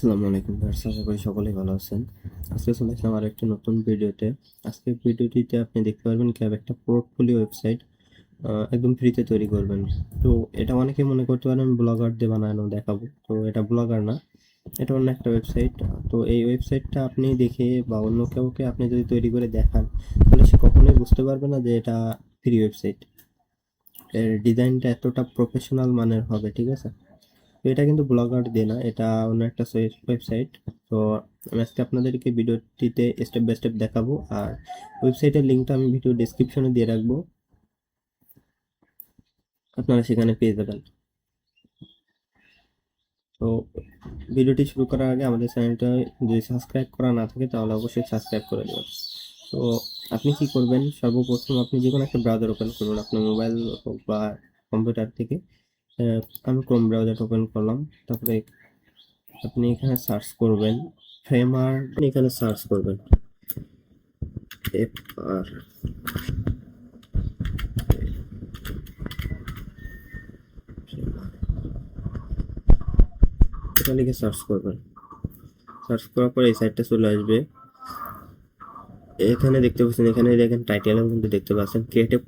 আসসালামু আলাইকুম ভিউয়ার্স, আশা করি সকলেই ভালো আছেন। আজকে চলে আসলাম আরেকটি নতুন ভিডিওতে। আজকের ভিডিওটিতে আপনি দেখতে পারবেন কিভাবে একটা পোর্টফোলিও ওয়েবসাইট একদম ফ্রিতে তৈরি করবেন। তো এটা অনেকেই মনে করতে পারেন ব্লগার দিয়ে বানানো দেখাবো, তো এটা ব্লগার না, এটা অন্য একটা ওয়েবসাইট। তো এই ওয়েবসাইটটা আপনি দেখে বা অন্য কাউকে আপনি যদি তৈরি করে দেখান, তাহলে সে কখনোই বুঝতে পারবে না যে এটা ফ্রি ওয়েবসাইট। এর ডিজাইনটা এতটা প্রফেশনাল মানের হবে, ঠিক আছে? তো এটা কিন্তু ব্লগার দিয়ে না, এটা অন্য একটা ওয়েবসাইট। তো আমি আজকে আপনাদেরকে ভিডিওটিতে স্টেপ বাই স্টেপ দেখাবো, আর ওয়েবসাইটের লিঙ্কটা আমি ভিডিও ডেসক্রিপশনে দিয়ে রাখবো, আপনারা সেখানে পেয়ে যাবেন। তো ভিডিওটি শুরু করার আগে আমাদের চ্যানেলটা যদি সাবস্ক্রাইব করা না থাকে তাহলে অবশ্যই সাবস্ক্রাইব করে দেবেন। তো আপনি কি করবেন, সর্বপ্রথম আপনি যে কোনো একটা ব্রাউজার ওপেন করবেন, আপনার মোবাইল হোক বা কম্পিউটার থেকে। আমি ক্রোম ব্রাউজার ওপেন করলাম, তারপরে আপনি এখানে সার্চ করবেন ফ্রেমার, এখানে সার্চ করবেন FR, এটা লিখে সার্চ করবেন। সার্চ করার পরে এই সাইটটা চলে আসবে। এখানে দেখতে পাচ্ছেন, এখানে দেখেন টাইটেলের মধ্যে দেখতে পাচ্ছেন create a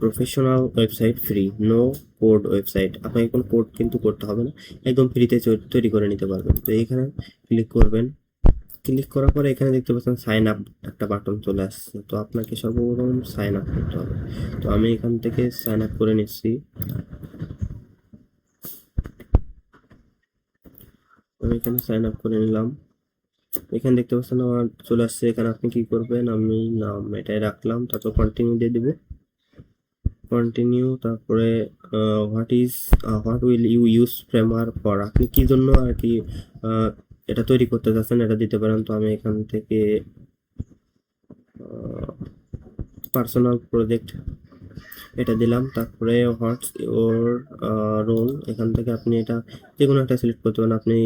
professional website free, no code website. আপনাকে কোনো কোড কিন্তু করতে হবে না, একদম ফ্রিতে তৈরি করে নিতে পারবেন। তো এখানে ক্লিক করবেন। ক্লিক করার পরে এখানে দেখতে পাচ্ছেন সাইন আপ একটা বাটন চলে আসছে। তো আপনাকে সর্বপ্রথম সাইন আপ করতে হবে। তো আমি এখান থেকে সাইন আপ করে নিচ্ছি। আমি এখানে সাইন আপ করে নিলাম। এখানে দেখতে পাচ্ছেন আমার চলে আসছে। এখানে আপনি কি করবেন, আমি নাম এটাই রাখলাম, তারপর কন্টিনিউ দিয়ে দিব। কন্টিনিউ, তারপরে what will you use framer for, আপনি কি জন্য আর কি এটা তৈরি করতে চাচ্ছেন এটা দিতে পারেন। তো আমি এখান থেকে পার্সোনাল প্রজেক্ট এটা দিলাম। তারপরে হোয়াটস ইওর রোল, এখান থেকে আপনি এটা যে কোনো একটা সিলেক্ট করতে পারেন। আপনি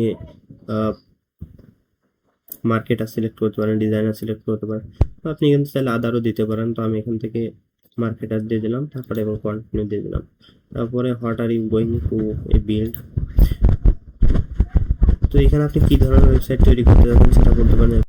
মার্কেটার সিলেক্ট করতে পারেন, ডিজাইনার সিলেক্ট করতে পারেন, তো আপনি কিন্তু চাইলে আদারও দিতে পারেন। তো আমি এখান থেকে মার্কেটার দিয়ে দিলাম, তারপরে এবং কন্টিনিউ দিয়ে দিলাম। তারপরে what are you going to a build, তো এখানে আপনি কি ধরনের ওয়েবসাইট তৈরি করতে যাচ্ছেন সেটা বলতে পারেন।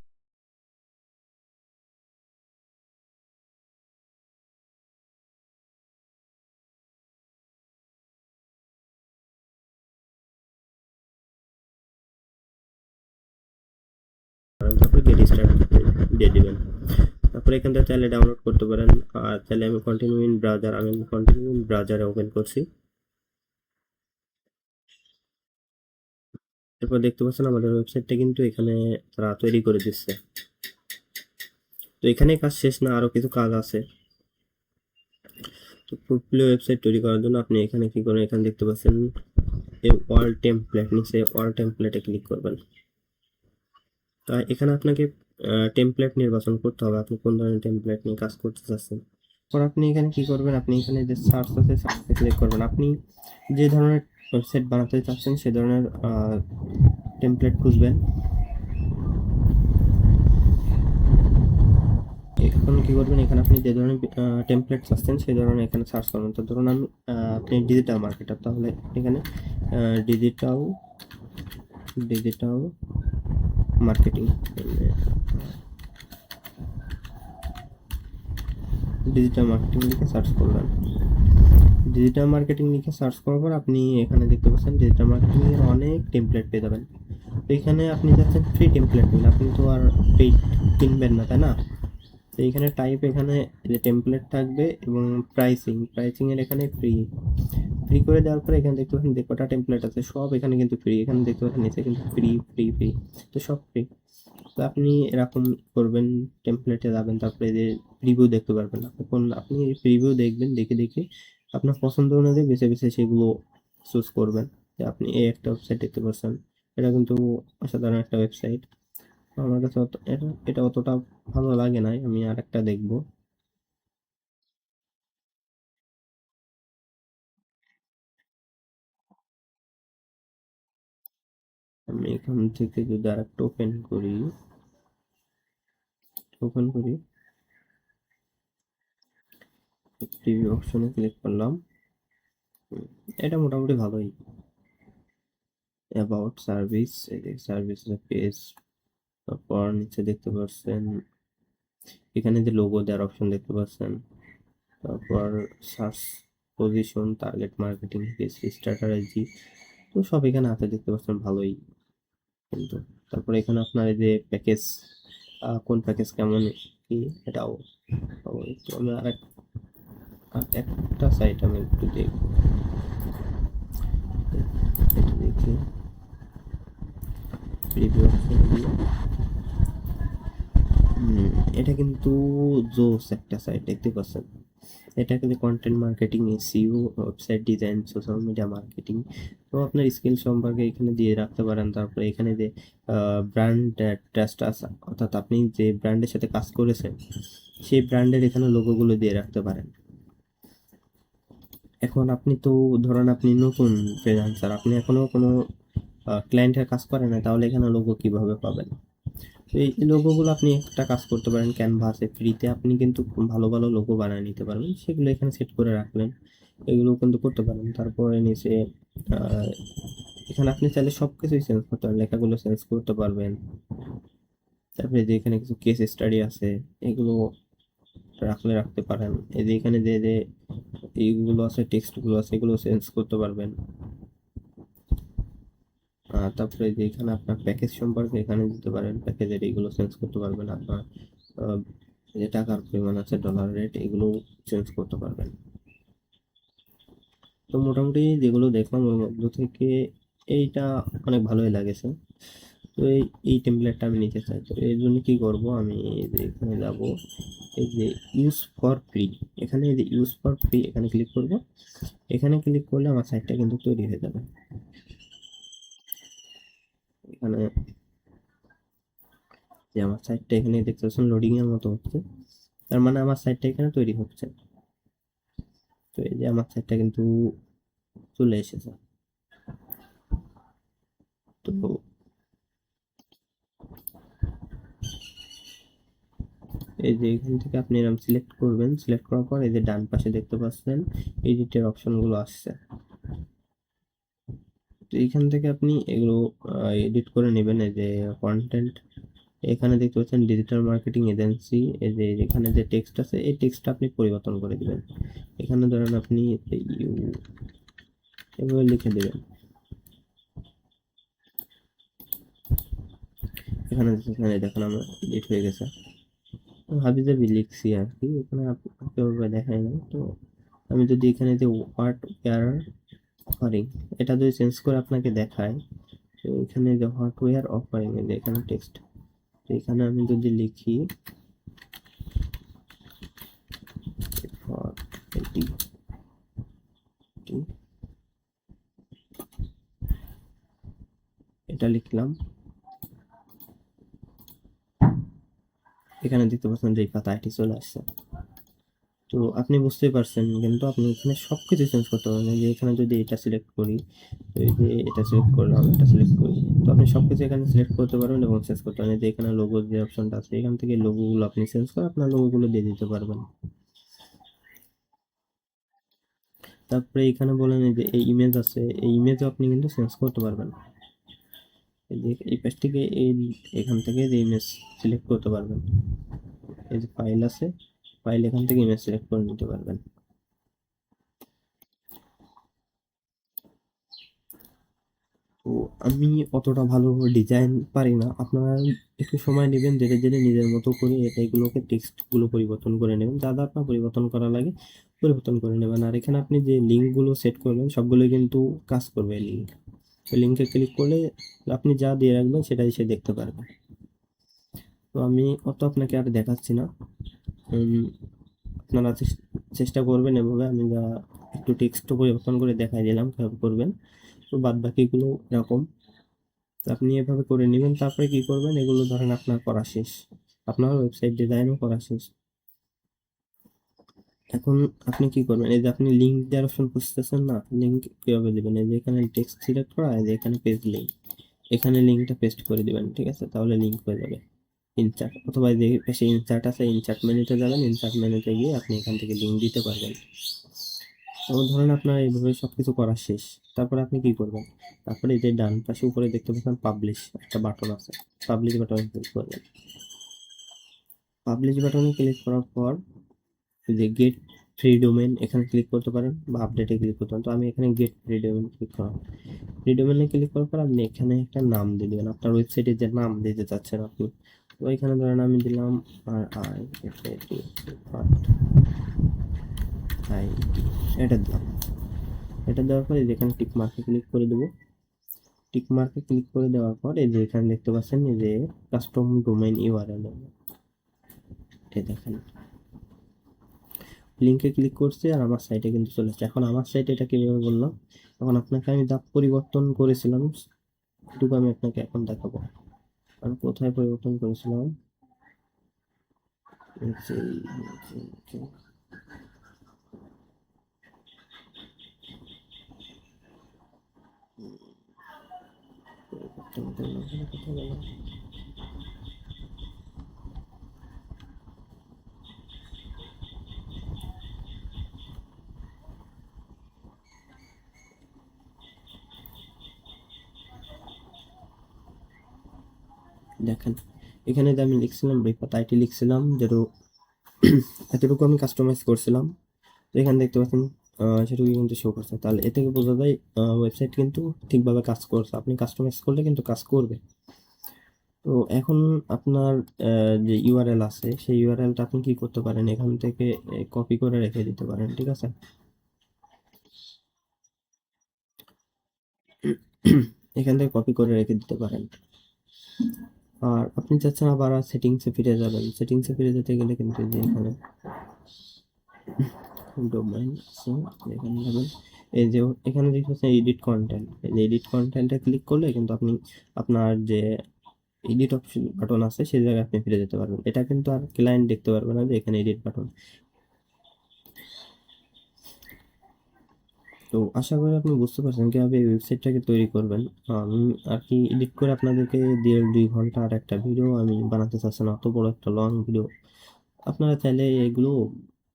তারপরে গেট স্টার্ট দিয়ে দিবেন। তারপরে এখান থেকে চাইলে ডাউনলোড করতে পারেন, আর চাইলে আমি কন্টিনিউ ইন ব্রাউজার, আমি কন্টিনিউ ইন ব্রাউজারে ওপেন করছি। এরপর দেখতে পাচ্ছেন আমাদের ওয়েবসাইটটা কিন্তু এখানে তারা তৈরি করে দিচ্ছে। তো এখানে কাজ শেষ না, আরো কিছু কাজ আছে। তো পোর্টফোলিও ওয়েবসাইট তৈরি করার জন্য আপনি এখানে কি করেন, এখানে দেখতে পাচ্ছেন এই ওয়াল টেমপ্লেট, নিচে ওয়াল টেমপ্লেটে ক্লিক করবেন। তো এখানে আপনাকে টেমপ্লেট নির্বাচন করতে হবে, আপনি কোন ধরনের টেমপ্লেট নিয়ে কাজ করতে চাচ্ছেন। পর আপনি এখানে কি করবেন, আপনি এখানে যে সার্চ আছে সার্চে ক্লিক করবেন। আপনি যে ধরনের ওয়েবসাইট বানাতে চাচ্ছেন সে ধরনের টেমপ্লেট খুঁজবেন। এখন কি করবেন, এখানে আপনি যে ধরনের টেমপ্লেট চাচ্ছেন সেই ধরনের এখানে সার্চ করবেন। তো ধরুন আপনি ডিজিটাল মার্কেটার, তাহলে এখানে digital digital marketing, digital marketing লিখে সার্চ করবেন। ডিজিটাল মার্কেটিং লিখে সার্চ করার পর আপনি এখানে দেখতে পাচ্ছেন ডিজিটাল মার্কেটিং এর অনেক টেমপ্লেট পেয়ে যাবেন। তো এখানে আপনি যাচ্ছেন ফ্রি টেমপ্লেট নিন, আপনি তো আর পেইড কিনবেন না, তাই না? তো এখানে টাইপ, এখানে যে টেমপ্লেট থাকবে এবং প্রাইসিং এর এখানে ফ্রি ফ্রি করে দেওয়ার পরে এখানে দেখতে পাচ্ছেন যে কটা টেমপ্লেট আছে সব এখানে কিন্তু ফ্রি। এখানে দেখতে পাচ্ছেন নিচে কিন্তু ফ্রি ফ্রি ফ্রি, তো সব ফ্রি। তো আপনি এরকম করবেন, টেমপ্লেটে যাবেন, তারপরে যে প্রিভিউ দেখতে পারবেন। আপনি প্রিভিউ দেখবেন, দেখে দেখে আপনার পছন্দ অনুযায়ী বেছে বেছে সেগুলো চুজ করবেন। যে আপনি এই একটা ওয়েবসাইট দেখতে পাচ্ছেন, এটা কিন্তু অসাধারণ একটা ওয়েবসাইট। আমার কাছে এটা অতটা ভালো লাগে নাই, আমি আর একটা দেখবো। আমি এখান থেকে যদি আর একটা ওপেন করি, প্রিভিউ অপশনে ক্লিক করলাম। এটা মোটামুটি ভালোই। অ্যাবাউট সার্ভিস, সার্ভিস পেজ, তারপর নিচে দেখতে পাচ্ছেন এখানে যে লোগো দেওয়ার অপশন দেখতে পাচ্ছেন, তারপর search position, target marketing, page strategy, তো সব এখানে আছে দেখতে পাচ্ছেন ভালোই কিন্তু। তারপর এখানে আপনার এই যে প্যাকেজ, কোন প্যাকেজ কেমন কি এটাও পাবো। তো আমি একটা সাইট আমি একটু দেখবো, এটা দেখি রিভিউ অপশন দিয়ে। এটা কিন্তু জোস একটা সাইট দেখতে পাচ্ছেন। এটা কিন্তু content marketing, SEO, website design, social media marketing, তো আপনার স্কিল সম্পর্কে এখানে দিয়ে রাখতে পারেন। তারপরে এখানে যে ব্র্যান্ড ট্রাস্ট আছে, অর্থাৎ আপনি যে ব্র্যান্ডের সাথে কাজ করেছেন সেই ব্র্যান্ডের এখানে লোগোগুলো দিয়ে রাখতে পারেন। এখন আপনি তো ধরেন আপনি নতুন ফ্রিল্যান্সার, আপনি এখনো কোনো ক্লায়েন্টের কাজ করেন না, তাহলে এখানে লোগো কিভাবে পাবেন? তো এই লোগোগুলো আপনি একটা কাজ করতে পারেন, ক্যানভাসে ফ্রিতে আপনি কিন্তু ভালো ভালো লোগো বানিয়ে নিতে পারবেন, সেগুলো এখানে সেট করে রাখলেন, এগুলো কিন্তু করতে পারেন। তারপরে নিচে এখানে আপনি চাইলে সব কিছুই চেঞ্জ করতে পারেন, লেখাগুলো চেঞ্জ করতে পারবেন। তারপরে যে এখানে কিছু কেস স্টাডি আছে, এগুলো রাখতে পারেন। এই যে এখানে যে এইগুলো আছে, টেক্সটগুলো আছে, এগুলো চেঞ্জ করতে পারবেন। তারপরে যে এখানে আপনার প্যাকেজ সম্পর্কে এখানে দিতে পারেন, প্যাকেজের এইগুলো চেঞ্জ করতে পারবেন। আপনার যে টাকার পরিমাণ আছে, ডলার রেট, এগুলো চেঞ্জ করতে পারবেন। তো মোটামুটি যেগুলো দেখলাম ওর মধ্যে থেকে এইটা অনেক ভালোই লাগেছে। তো এই টেমপ্লেটটা আমি নিতে চাই। তো এর জন্য কি করব, আমি এই যে এখানে যাব, এই যে ইউজ ফর ফ্রি, এখানে এই যে ইউজ ফর ফ্রি এখানে ক্লিক করব। এখানে ক্লিক করলে আমার সাইটটা কিন্তু তৈরি হয়ে যাবে। এখানে যে আমার সাইটটা এখানে দেখতে পাচ্ছেন লোডিং এর মতো হচ্ছে, তার মানে আমার সাইটটা এখানে তৈরি হচ্ছে। তো এই যে আমার সাইটটা কিন্তু চলে এসেছে। তো এই যে এখান থেকে আপনি এরকম সিলেক্ট করবেন, সিলেক্ট করার পর এই যে ডান পাশে দেখতে পাচ্ছেন এডিটের অপশনগুলো আসছে। তো এইখান থেকে আপনি এগুলো এডিট করে নেবেন। এই যে কন্টেন্ট, এখানে দেখতে পাচ্ছেন ডিজিটাল মার্কেটিং এজেন্সি, এই যে এখানে যে টেক্সট আছে এই টেক্সটটা আপনি পরিবর্তন করে দিবেন। এখানে ধরেন আপনি এভাবে লিখে দেবেন। এখানে দেখেন আমার এডিট হয়ে গেছে, ভাবি যে লিখছি আর কি, এখানে আপনাকে দেখায় না। তো আমি যদি এখানে যে হোয়াট ওয়্যার অফারিং এটা যদি চেঞ্জ করে আপনাকে দেখায়, তো এখানে যে হোয়াট ওয়্যার অফারিং, এই যে এখানে টেক্সট, তো এখানে আমি যদি লিখি এটা লিখলাম, এখানে দেখতে পাচ্ছেন যে এই পাতাটি চলে আসছে। তো আপনি বুঝতেই পারছেন, কিন্তু আপনি এখানে সবকিছু চেঞ্জ করতে পারবেন। এই যে এখানে যদি এটা সিলেক্ট করি, তো এই যে এটা সিলেক্ট করলাম, এটা সিলেক্ট করি, তো আপনি সবকিছু এখানে সিলেক্ট করতে পারবেন এবং চেঞ্জ করতে পারবেন। যে এখানে লোগো যে অপশনটা আছে, এখান থেকে লোগোগুলো আপনি চেঞ্জ করে আপনার লোগোগুলো দিয়ে দিতে পারবেন। তারপরে এখানে বলেন এই যে এই ইমেজ আছে, এই ইমেজও আপনি কিন্তু চেঞ্জ করতে পারবেন। এই যে এই পেজ থেকে এখান থেকে যে ইমেজ সিলেক্ট করতে পারবেন। এই যে ফাইল আছে, ফাইল এখান থেকে ইমেজ সিলেক্ট করে নিতে পারবেন। তো আমি অতটা ভালো ডিজাইন পারি না, আপনারা একটু সময় নেবেন, ধীরে ধীরে নিজের মতো করে এগুলোকে টেক্সটগুলো পরিবর্তন করে নেবেন, যা যা আপনার পরিবর্তন করা লাগে পরিবর্তন করে নেবেন। আর এখানে আপনি যে লিঙ্কগুলো সেট করবেন সবগুলো কিন্তু কাজ করবে। লিঙ্ক, ওই লিঙ্কে ক্লিক করলে আপনি যা দিয়ে রাখবেন সেটাই সে দেখতে পারবে। তো আমি অত আপনাকে আর দেখাচ্ছি না, আপনারা চেষ্টা করবেন এভাবে। আমি যা একটু টেক্সট পরিবর্তন করে দেখাই দিলাম কিভাবে করবেন, তো বাদ বাকিগুলো এরকম আপনি এভাবে করে নেবেন। তারপরে কি করবেন, এগুলো ধরেন আপনার করা শেষ, আপনার ওয়েবসাইট ডিজাইনও করা শেষ। এখন আপনি কি করবেন, এই যে আপনি লিঙ্ক দেওয়ার অপশন খুঁজতেছেন না, লিঙ্ক কিভাবে দিবেন, এই যে এখানে টেক্সট সিলেক্ট করা, এই যে এখানে পেজ লিঙ্ক, এখানে লিঙ্কটা পেস্ট করে দিবেন, ঠিক আছে? তাহলে লিঙ্ক হয়ে যাবে। ইনসার্ট, অথবা যে পাশে ইনসার্ট আছে ইনসার্ট মেনুতে যাবেন, ইনসার্ট মেনুতে গিয়ে আপনি এখান থেকে লিঙ্ক দিতে পারবেন। তো ধরেন আপনার এইভাবে সবকিছু করা শেষ, তারপরে আপনি কি করবেন? তারপরে এই যে ডান পাশে উপরে দেখতে পাচ্ছেন পাবলিশ একটা বাটন আছে, পাবলিশ বাটনে ক্লিক করবেন। পাবলিশ বাটনে ক্লিক করার পর এই যে গেট ফ্রি ডোমেন এখানে ক্লিক করতে পারেন বা আপডেটে ক্লিক করতে পারেন। তো আমি এখানে গেট ফ্রি ডোমেন ক্লিক করলাম। ফ্রি ডোমেনে ক্লিক করার পর আপনি এখানে একটা নাম দিয়ে দেবেন, আপনার ওয়েবসাইটে যে নাম দিতে চাচ্ছেন আপনি। তো এখানে ধরেন আমি দিলাম RIFAT এটা দিলাম। এটা দেওয়ার পর এই যে এখানে টিক মার্কে ক্লিক করে দেবো। টিক মার্কে ক্লিক করে দেওয়ার পর এই যে এখানে দেখতে পাচ্ছেন এই যে কাস্টম ডোমেইন ইউআরএল, এই দেখেন লিঙ্কে ক্লিক করছি আর আমার সাইটে কিন্তু চলে আসছে। এখন আমার সাইটে এটা কিভাবে বললাম, এখন আপনাকে আমি যা পরিবর্তন করেছিলাম এটুকু আমি আপনাকে এখন দেখাবো। আমি কোথায় পরিবর্তন করেছিলাম, এই যে পরিবর্তন করলাম, কোথায় গেলাম? দেখেন এখানে যে আমি লিখছিলাম রিফাত আইটি লিখছিলাম, যেটা এতটুকু আমি কাস্টমাইজ করছিলাম। তো এখানে দেখতে পাচ্ছেন সেটুকু কিন্তু শো করছে। তাহলে এ থেকে বোঝা যায় ওয়েবসাইট কিন্তু ঠিকভাবে কাজ করছে। আপনি কাস্টমাইজ করলে কিন্তু কাজ করবে। তো এখন আপনার যে ইউআরএল আছে সেই ইউআরএলটা আপনি কি করতে পারেন, এখান থেকে কপি করে রেখে দিতে পারেন, ঠিক আছে? এখান থেকে কপি করে রেখে দিতে পারেন। আর আপনি চাচ্ছেন আবার সেটিংসে ফিরে যাবেন, সেটিংসে ফিরে যেতে গেলে কিন্তু এই যে এখানে ডোমেইন আছে, এখানে যাবেন। এই যে এখানে দেখতেছেন এডিট কন্টেন্ট, এই যে এডিট কন্টেন্টে ক্লিক করলে কিন্তু আপনি আপনার যে এডিট অপশন বাটন আছে সেই জায়গায় আপনি ফিরে যেতে পারবেন। এটা কিন্তু আর ক্লায়েন্ট দেখতে পারবে না যে এখানে এডিট বাটন। তো আশা করি আপনি বুঝতে পারছেন কিভাবে এই ওয়েবসাইটটাকে তৈরি করবেন। আমি আর কি এডিট করে আপনাদেরকে 1.5-2 ঘন্টা আর একটা ভিডিও আমি বানাতে চাচ্ছি না, অত বড় একটা লং ভিডিও। আপনারা চাইলে এগুলো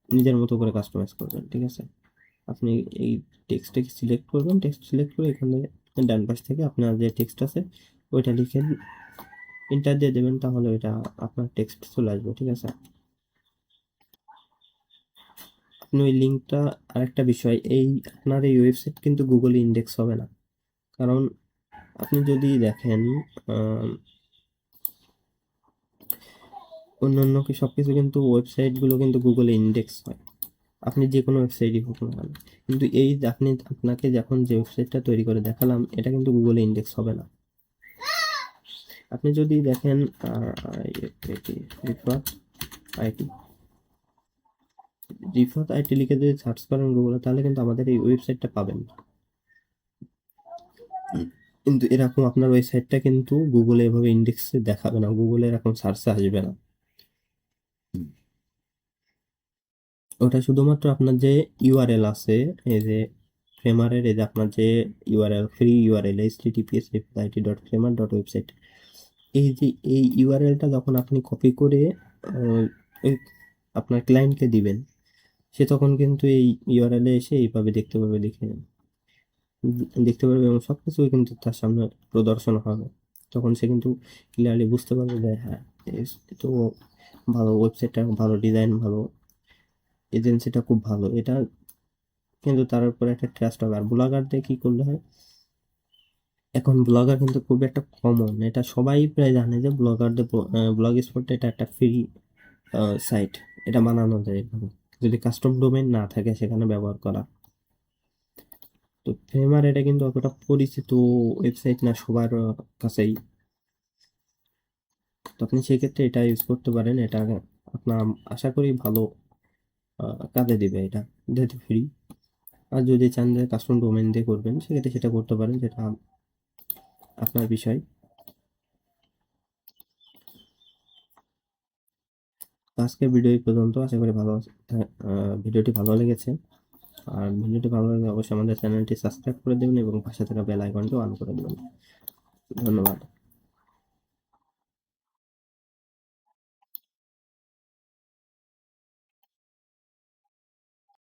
নিজের মতো করে কাস্টমাইজ করবেন, ঠিক আছে? আপনি এই টেক্সটটাকে সিলেক্ট করবেন, টেক্সট সিলেক্ট করে এখানে ডান পাশ থেকে আপনার যে টেক্সট আছে ওইটা লিখে এন্টার দিয়ে দেবেন, তাহলে ওইটা আপনার টেক্সট চলে আসবে, ঠিক আছে? আপনি ওই লিঙ্কটা, আরেকটা বিষয়, এই আপনার এই ওয়েবসাইট কিন্তু গুগলে ইন্ডেক্স হবে না। কারণ আপনি যদি দেখেন অন্যান্য কি সবকিছু কিন্তু ওয়েবসাইটগুলো কিন্তু গুগলে ইন্ডেক্স হয়, আপনি যে কোনো ওয়েবসাইটই হোক না কেন। কিন্তু এই যে আপনাকে যখন যে ওয়েবসাইটটা তৈরি করে দেখালাম এটা কিন্তু গুগলে ইন্ডেক্স হবে না। আপনি যদি দেখেন রিফাত আইটি, রিফাত আইটি লিখে যদি সার্চ করেন গুগলে তাহলে কিন্তু আমাদের এই ওয়েবসাইটটা পাবেন। কিন্তু এরকম আপনার ওয়েবসাইটটা কিন্তু গুগলে এভাবে ইন্ডেক্সে দেখাবে না, গুগলে এরকম সার্চে আসবে না। ওটা শুধুমাত্র আপনার যে ইউআরএল আছে, এই যে ফ্রেমারের, এই যে আপনার যে ইউআরএল, ফ্রি ইউআরএল https://it.framar.website, এই যে এই ইউআরএলটা যখন আপনি কপি করে ওই আপনার ক্লায়েন্টকে দিবেন, সে তখন কিন্তু এই ইউআরএলে এসে এইভাবে দেখতে পারবে, দেখতে পারবে এবং সবকিছু কিন্তু তার সামনে প্রদর্শন হবে। তখন সে কিন্তু ক্লিয়ারলি বুঝতে পারবে যে হ্যাঁ, এ তো ভালো, ওয়েবসাইটটা ভালো, ডিজাইন ভালো, এজেন্সিটা খুব ভালো। এটা কিন্তু তার উপরে একটা ট্রাস্ট হবে। আর ব্লগারদের কি করলে হয়, এখন ব্লগার কিন্তু খুব একটা কমন, এটা সবাই প্রায় জানে যে ব্লগারদের ব্লগ স্পটটা এটা একটা ফ্রি সাইট, এটা বানানো যায় এভাবে যদি কাস্টম ডোমেইন না থাকে সেখানে ব্যবহার করা। তো ফ্রেমার এটা কিন্তু অতটা পরিচিত ওয়েবসাইট না সবার কাছেই। তো আপনি সেক্ষেত্রে এটা ইউজ করতে পারেন, এটা আপনার আশা করি ভালো কাজে দিবে এটা, যেহেতু ফ্রি। আর যদি চান যে কাস্টম ডোমেইন দিয়ে করবেন সেক্ষেত্রে সেটা করতে পারেন, যেটা আপনার বিষয়। আজকের ভিডিও এই পর্যন্ত, আশা করি ভিডিওটি ভালো লেগেছে। আর ভিডিওটি ভালো লাগলে অবশ্যই আমাদের চ্যানেলটি সাবস্ক্রাইব করে দেবেন এবং পাশে থাকা বেল আইকনটি অন করে দেবেন। ধন্যবাদ।